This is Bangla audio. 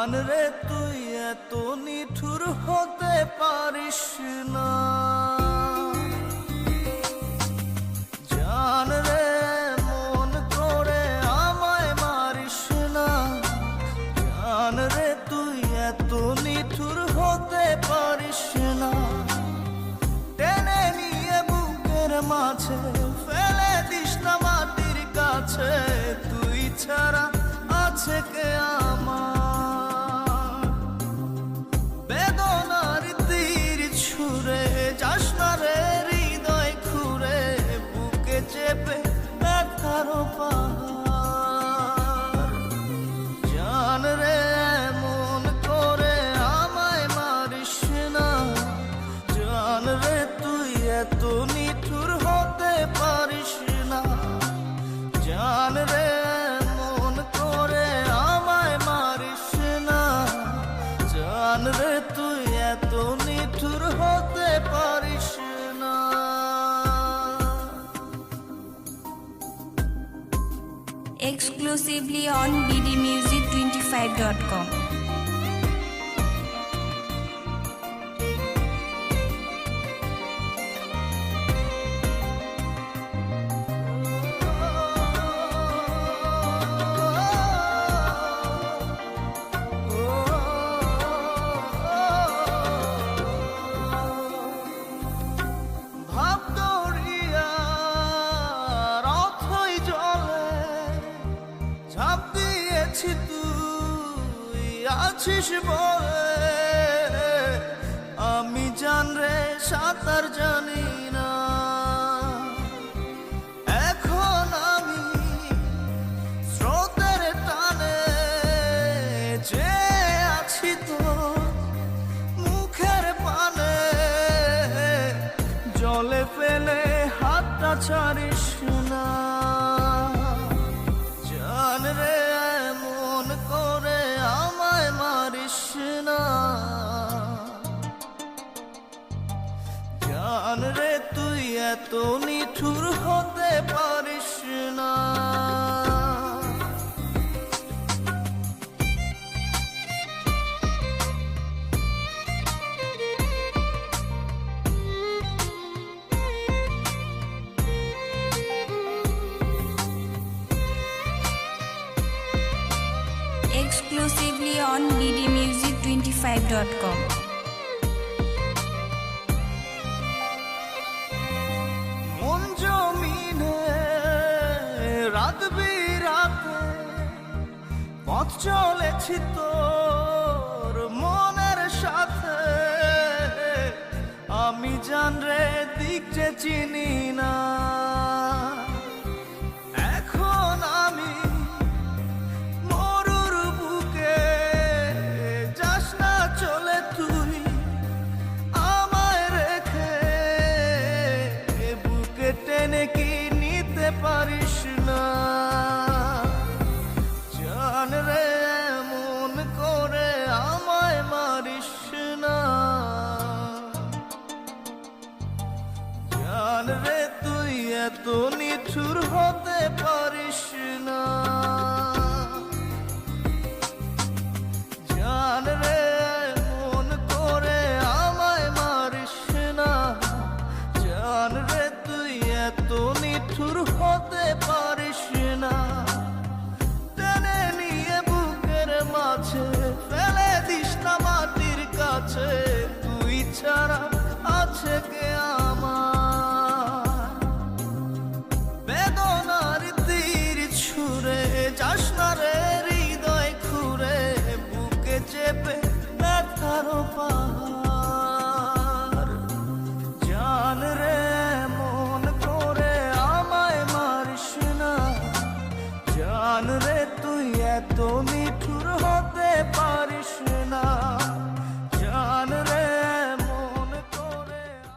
জান রে তুই এত নিঠুর হতে পারিস না, জান রে মন করে আমায় মারিস না, জান রে তুই এত নিঠুর হতে পারিস না। টেনে নিয়ে বুকের মাঝে ফেলে দিস না মাটির কাছে, তুই ছাড়া আছে কে আমার। বেদনার তীর ছুঁড়ে যাস না রে হৃদয় খুঁড়ে, বুকে চেপে ব্যথার পাহাড়। জান রে মন করে আমায় মারিস না, জান রে তুই এত নিঠুর হতে পারিস না, জান রে মন করে আমায় মারিস না, জান রে তুই এত নিঠুর হতে পারিস না। Exclusively on bdmusic25.com. তুই আছিস বলে আমি জান রে সাঁতার জানি না, এখন আমি স্রোতের টানে যে আছি তো মুখের পানে, জলে ফেলে হাতটা ছাড়িস না, জান রে মন করে আমায় মারিস না, জান রে তুই এত নিঠুর হতে পারিস না। Exclusively on bdmusic25.com. মন জমিনে রাত বিরাতে পথ চলেছি তোর মনের সাথে, আমি জান রে দিক যে চিনি না, এখন আমি মরুর বুকে, যাস না চলে তুই আমায় রেখে, বুকে টেনে কি নিতে পারিস না, জান রে মন করে আমায় মারিস না, জান রে তুই এত নিঠুর হতে পারিস না, জান রে মন করে আমায় মারিস না, জান রে তুই এত নিঠুর হতে পারিস না। টেনে নিয়ে বুকের মাঝে ফেলে দিস না মাটির কাছে, তুই ছাড়া আছে কে আমার। বেদনার তীর ছুঁড়ে যাস না রে হৃদয় খুঁড়ে, বুকে চেপে ব্যথার পাহাড়। জান রে মন করে আমায় মারিস না, জান রে তুই এত